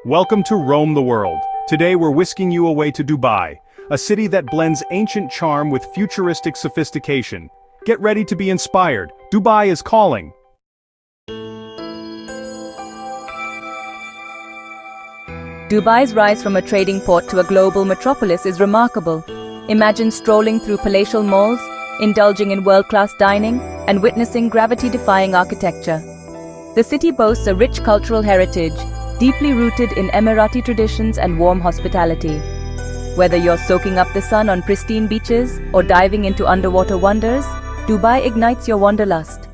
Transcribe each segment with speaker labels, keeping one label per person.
Speaker 1: Welcome to Roam the World. Today we're whisking you away to Dubai, a city that blends ancient charm with futuristic sophistication. Get ready to be inspired. Dubai is calling.
Speaker 2: Dubai's rise from a trading port to a global metropolis is remarkable. Imagine strolling through palatial malls, indulging in world-class dining, and witnessing gravity-defying architecture. The city boasts a rich cultural heritage, deeply rooted in Emirati traditions and warm hospitality. Whether you're soaking up the sun on pristine beaches or diving into underwater wonders, Dubai ignites your wanderlust.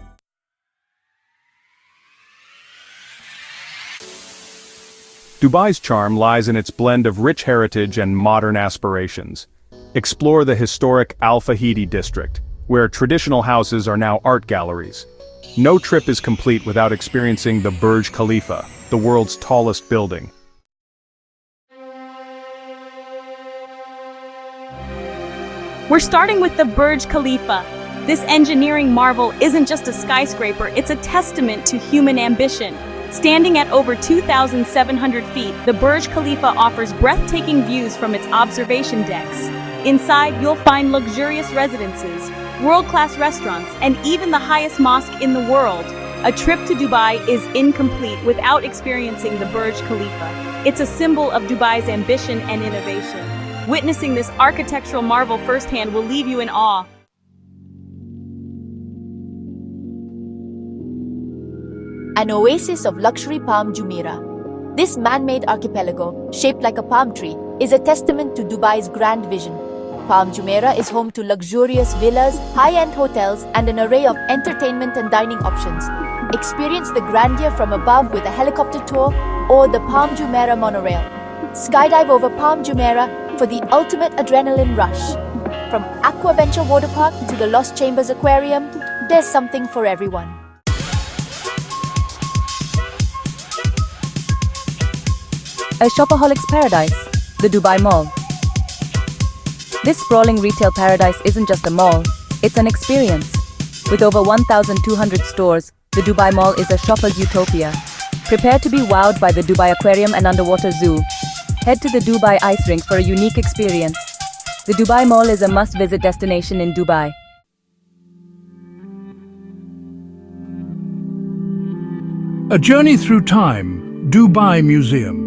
Speaker 1: Dubai's charm lies in its blend of rich heritage and modern aspirations. Explore the historic Al Fahidi district, where traditional houses are now art galleries. No trip is complete without experiencing the Burj Khalifa, the world's tallest building.
Speaker 3: We're starting with the Burj Khalifa. This engineering marvel isn't just a skyscraper, it's a testament to human ambition. Standing at over 2,700 feet, the Burj Khalifa offers breathtaking views from its observation decks. Inside, you'll find luxurious residences, world-class restaurants, and even the highest mosque in the world. A trip to Dubai is incomplete without experiencing the Burj Khalifa. It's a symbol of Dubai's ambition and innovation. Witnessing this architectural marvel firsthand will leave you in awe.
Speaker 4: An oasis of luxury Palm Jumeirah. This man-made archipelago, shaped like a palm tree, is a testament to Dubai's grand vision. Palm Jumeirah is home to luxurious villas, high-end hotels, and an array of entertainment and dining options. Experience the grandeur from above with a helicopter tour or the Palm Jumeirah monorail. Skydive over Palm Jumeirah for the ultimate adrenaline rush. From Aquaventure Water Park to the Lost Chambers Aquarium, there's something for everyone.
Speaker 2: A shopaholics paradise, the Dubai Mall. This sprawling retail paradise isn't just a mall, it's an experience. With over 1,200 stores, the Dubai Mall is a shopper's utopia. Prepare to be wowed by the Dubai Aquarium and underwater zoo. Head to the Dubai Ice Rink for a unique experience. The Dubai Mall is a must-visit destination in Dubai.
Speaker 5: A journey through time, Dubai Museum.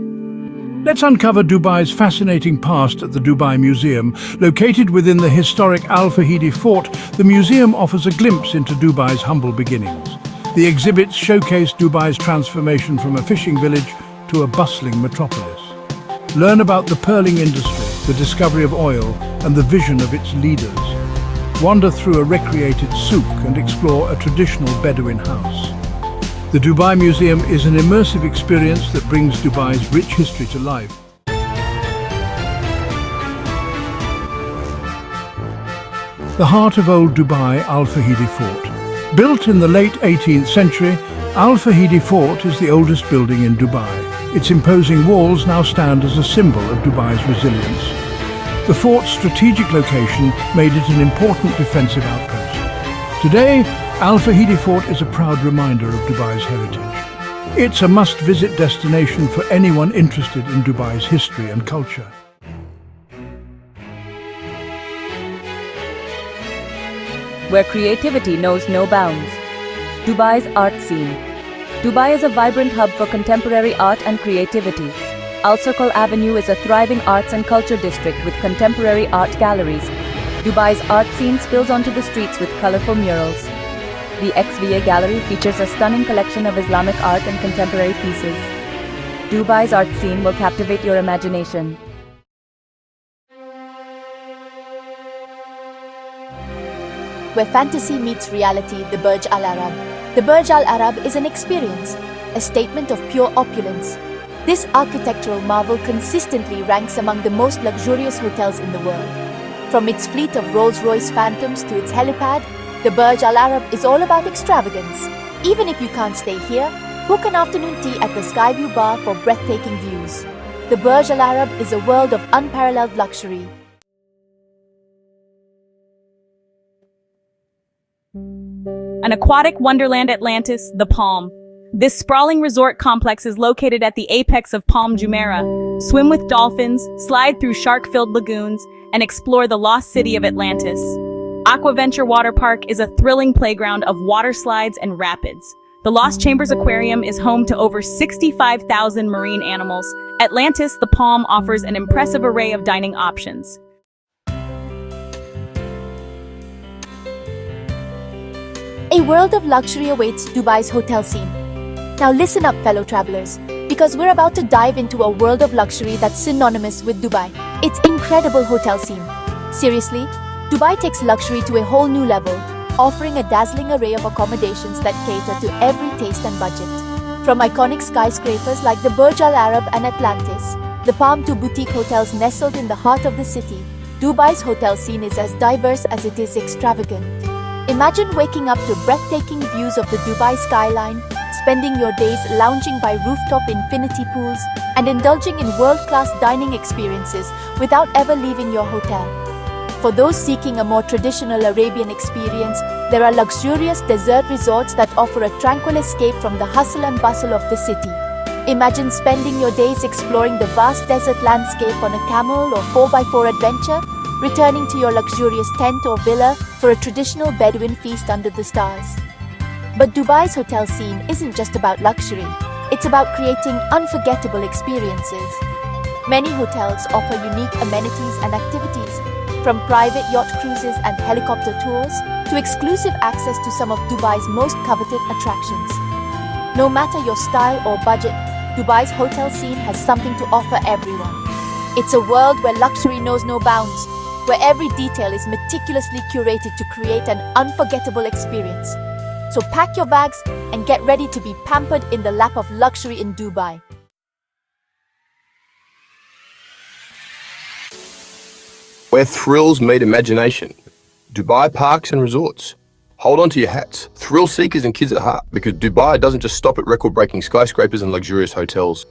Speaker 5: Let's uncover Dubai's fascinating past at the Dubai Museum. Located within the historic Al Fahidi fort, the museum offers a glimpse into Dubai's humble beginnings. The exhibits showcase Dubai's transformation from a fishing village to a bustling metropolis. Learn about the pearling industry, the discovery of oil, and the vision of its leaders. Wander through a recreated souk and explore a traditional Bedouin house. The Dubai Museum is an immersive experience that brings Dubai's rich history to life. The heart of old Dubai, Al Fahidi Fort. Built in the late 18th century, Al Fahidi Fort is the oldest building in Dubai. Its imposing walls now stand as a symbol of Dubai's resilience. The fort's strategic location made it an important defensive outpost. Today, Al Fahidi Fort is a proud reminder of Dubai's heritage. It's a must-visit destination for anyone interested in Dubai's history and culture.
Speaker 2: Where creativity knows no bounds. Dubai's art scene. Dubai is a vibrant hub for contemporary art and creativity. Al Circle Avenue is a thriving arts and culture district with contemporary art galleries. Dubai's art scene spills onto the streets with colorful murals. The XVA Gallery features a stunning collection of Islamic art and contemporary pieces. Dubai's art scene will captivate your imagination.
Speaker 4: Where fantasy meets reality, the Burj Al Arab. The Burj Al Arab is an experience, a statement of pure opulence. This architectural marvel consistently ranks among the most luxurious hotels in the world. From its fleet of Rolls-Royce Phantoms to its helipad, the Burj Al Arab is all about extravagance. Even if you can't stay here, book an afternoon tea at the Skyview Bar for breathtaking views. The Burj Al Arab is a world of unparalleled luxury.
Speaker 3: An aquatic wonderland Atlantis, the Palm. This sprawling resort complex is located at the apex of Palm Jumeirah. Swim with dolphins, slide through shark-filled lagoons, and explore the lost city of Atlantis. Aquaventure Water Park is a thrilling playground of water slides and rapids. The Lost Chambers Aquarium is home to over 65,000 marine animals. Atlantis, the Palm, offers an impressive array of dining options.
Speaker 4: A world of luxury awaits Dubai's hotel scene. Now listen up, fellow travelers, because we're about to dive into a world of luxury that's synonymous with Dubai. Its incredible hotel scene. Seriously, Dubai takes luxury to a whole new level, offering a dazzling array of accommodations that cater to every taste and budget. From iconic skyscrapers like the Burj Al Arab and Atlantis, the Palm to boutique hotels nestled in the heart of the city, Dubai's hotel scene is as diverse as it is extravagant. Imagine waking up to breathtaking views of the Dubai skyline, spending your days lounging by rooftop infinity pools, and indulging in world-class dining experiences without ever leaving your hotel. For those seeking a more traditional Arabian experience, there are luxurious desert resorts that offer a tranquil escape from the hustle and bustle of the city. Imagine spending your days exploring the vast desert landscape on a camel or 4x4 adventure, returning to your luxurious tent or villa for a traditional Bedouin feast under the stars. But Dubai's hotel scene isn't just about luxury, it's about creating unforgettable experiences. Many hotels offer unique amenities and activities, from private yacht cruises and helicopter tours to exclusive access to some of Dubai's most coveted attractions. No matter your style or budget, Dubai's hotel scene has something to offer everyone. It's a world where luxury knows no bounds, where every detail is meticulously curated to create an unforgettable experience. So pack your bags and get ready to be pampered in the lap of luxury in Dubai.
Speaker 6: Where thrills meet imagination. Dubai Parks and Resorts. Hold on to your hats, thrill seekers and kids at heart, because Dubai doesn't just stop at record-breaking skyscrapers and luxurious hotels.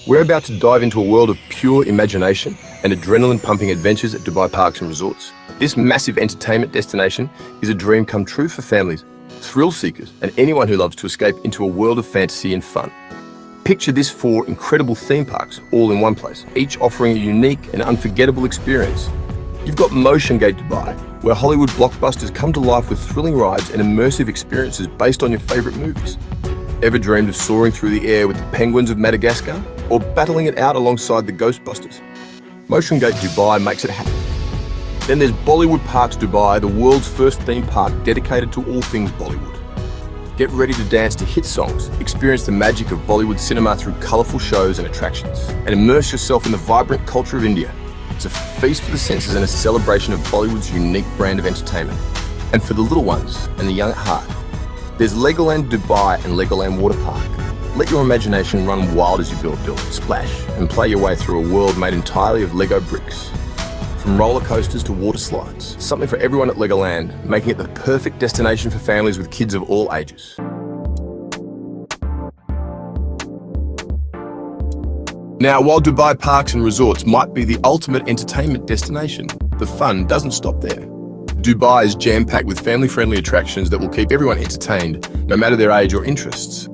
Speaker 6: We're about to dive into a world of pure imagination and adrenaline-pumping adventures at Dubai Parks and Resorts. This massive entertainment destination is a dream come true for families, thrill seekers, and anyone who loves to escape into a world of fantasy and fun. Picture this: 4 incredible theme parks all in one place, each offering a unique and unforgettable experience. You've got Motion Gate Dubai, where Hollywood blockbusters come to life with thrilling rides and immersive experiences based on your favorite movies. Ever dreamed of soaring through the air with the penguins of Madagascar, or battling it out alongside the Ghostbusters? Motion Gate Dubai makes it happen. Then there's Bollywood Parks Dubai, the world's first theme park dedicated to all things Bollywood. Get ready to dance to hit songs, experience the magic of Bollywood cinema through colourful shows and attractions, and immerse yourself in the vibrant culture of India. It's a feast for the senses and a celebration of Bollywood's unique brand of entertainment. And for the little ones and the young at heart, there's Legoland Dubai and Legoland Water Park. Let your imagination run wild as you build, splash, and play your way through a world made entirely of Lego bricks. From roller coasters to water slides, something for everyone at Legoland, making it the perfect destination for families with kids of all ages. Now, while Dubai Parks and Resorts might be the ultimate entertainment destination, the fun doesn't stop there. Dubai is jam-packed with family-friendly attractions that will keep everyone entertained, no matter their age or interests.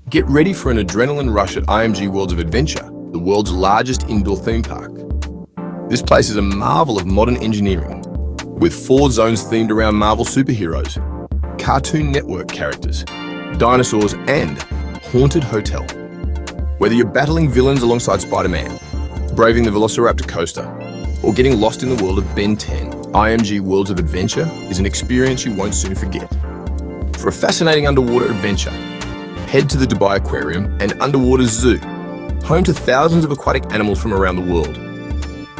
Speaker 6: Get ready for an adrenaline rush at IMG Worlds of Adventure, the world's largest indoor theme park. This place is a marvel of modern engineering, with 4 zones themed around Marvel superheroes, Cartoon Network characters, dinosaurs, and haunted hotel. Whether you're battling villains alongside Spider-Man, braving the Velociraptor coaster, or getting lost in the world of Ben 10, IMG Worlds of Adventure is an experience you won't soon forget. For a fascinating underwater adventure, head to the Dubai Aquarium and Underwater Zoo, home to thousands of aquatic animals from around the world.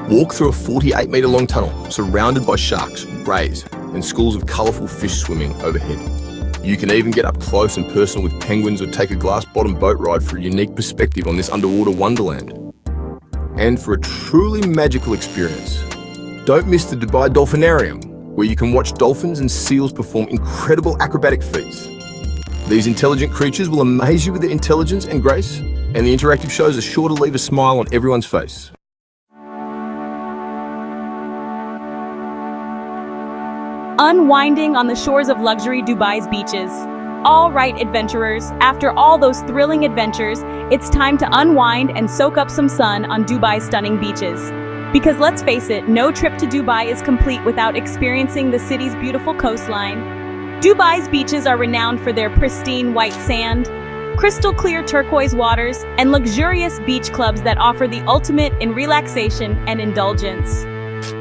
Speaker 6: Walk through a 48-metre long tunnel surrounded by sharks, rays, and schools of colourful fish swimming overhead. You can even get up close and personal with penguins or take a glass-bottom boat ride for a unique perspective on this underwater wonderland. And for a truly magical experience, don't miss the Dubai Dolphinarium, where you can watch dolphins and seals perform incredible acrobatic feats. These intelligent creatures will amaze you with their intelligence and grace, and the interactive shows are sure to leave a smile on everyone's face.
Speaker 3: Unwinding on the shores of luxury Dubai's beaches. All right, adventurers, after all those thrilling adventures, it's time to unwind and soak up some sun on Dubai's stunning beaches. Because let's face it, no trip to Dubai is complete without experiencing the city's beautiful coastline. Dubai's beaches are renowned for their pristine white sand, crystal clear turquoise waters, and luxurious beach clubs that offer the ultimate in relaxation and indulgence.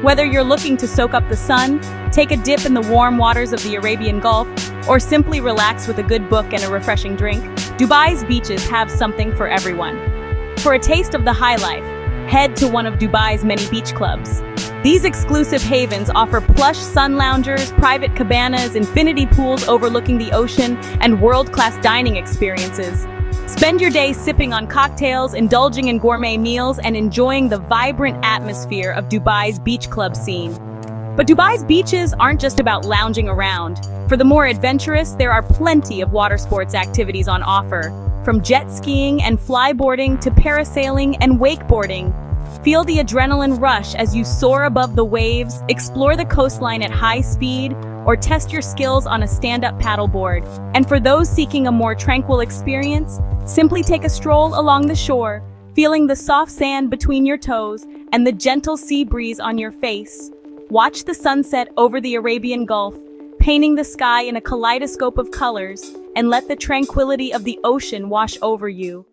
Speaker 3: Whether you're looking to soak up the sun, take a dip in the warm waters of the Arabian Gulf, or simply relax with a good book and a refreshing drink, Dubai's beaches have something for everyone. For a taste of the high life, head to one of Dubai's many beach clubs. These exclusive havens offer plush sun loungers, private cabanas, infinity pools overlooking the ocean, and world-class dining experiences. Spend your day sipping on cocktails, indulging in gourmet meals, and enjoying the vibrant atmosphere of Dubai's beach club scene. But Dubai's beaches aren't just about lounging around. For the more adventurous, there are plenty of water sports activities on offer, from jet skiing and flyboarding to parasailing and wakeboarding. Feel the adrenaline rush as you soar above the waves, explore the coastline at high speed, or test your skills on a stand-up paddleboard. And for those seeking a more tranquil experience, simply take a stroll along the shore, feeling the soft sand between your toes and the gentle sea breeze on your face. Watch the sunset over the Arabian Gulf, painting the sky in a kaleidoscope of colors, and let the tranquility of the ocean wash over you.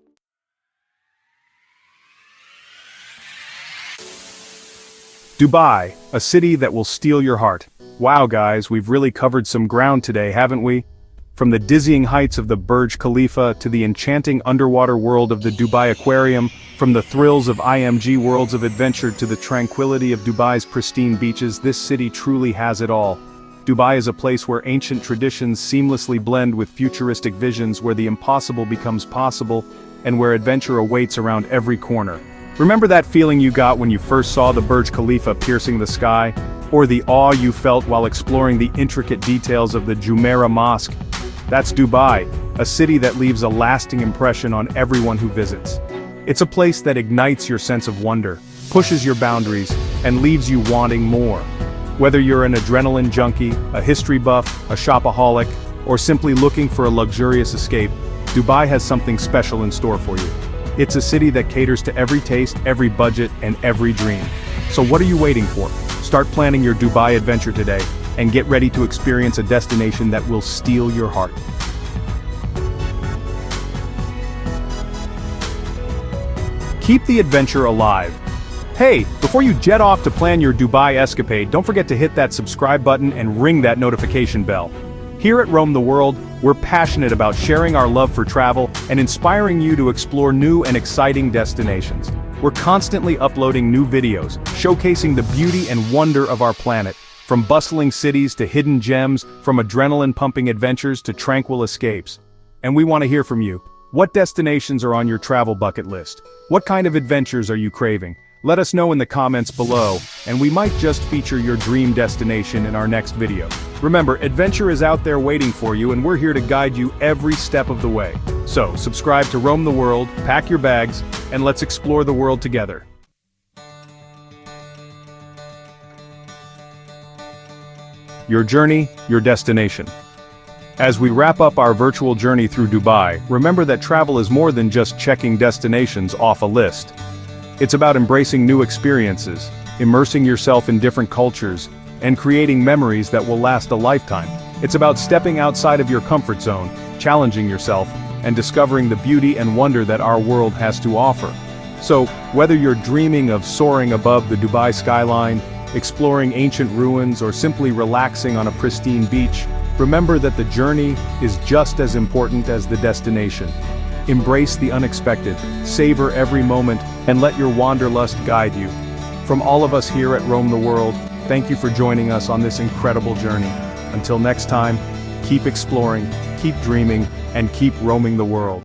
Speaker 1: Dubai, a city that will steal your heart. Wow guys, we've really covered some ground today, haven't we? From the dizzying heights of the Burj Khalifa to the enchanting underwater world of the Dubai Aquarium, from the thrills of IMG Worlds of Adventure to the tranquility of Dubai's pristine beaches, this city truly has it all. Dubai is a place where ancient traditions seamlessly blend with futuristic visions, where the impossible becomes possible, and where adventure awaits around every corner. Remember that feeling you got when you first saw the Burj Khalifa piercing the sky? Or the awe you felt while exploring the intricate details of the Jumeirah Mosque? That's Dubai, a city that leaves a lasting impression on everyone who visits. It's a place that ignites your sense of wonder, pushes your boundaries, and leaves you wanting more. Whether you're an adrenaline junkie, a history buff, a shopaholic, or simply looking for a luxurious escape, Dubai has something special in store for you. It's a city that caters to every taste, every budget, and every dream. So what are you waiting for? Start planning your Dubai adventure today, and get ready to experience a destination that will steal your heart. Keep the adventure alive. Hey, before you jet off to plan your Dubai escapade, don't forget to hit that subscribe button and ring that notification bell. Here at Roam the World, we're passionate about sharing our love for travel and inspiring you to explore new and exciting destinations. We're constantly uploading new videos, showcasing the beauty and wonder of our planet, from bustling cities to hidden gems, from adrenaline-pumping adventures to tranquil escapes. And we want to hear from you. What destinations are on your travel bucket list? What kind of adventures are you craving? Let us know in the comments below, and we might just feature your dream destination in our next video. Remember, adventure is out there waiting for you, and we're here to guide you every step of the way. So, subscribe to Roam the World, pack your bags, and let's explore the world together. Your journey, your destination. As we wrap up our virtual journey through Dubai, remember that travel is more than just checking destinations off a list. It's about embracing new experiences, immersing yourself in different cultures, and creating memories that will last a lifetime. It's about stepping outside of your comfort zone, challenging yourself, and discovering the beauty and wonder that our world has to offer. So, whether you're dreaming of soaring above the Dubai skyline, exploring ancient ruins, or simply relaxing on a pristine beach, remember that the journey is just as important as the destination. Embrace the unexpected, savor every moment, and let your wanderlust guide you. From all of us here at Roam the World, thank you for joining us on this incredible journey. Until next time, keep exploring, keep dreaming, and keep roaming the world.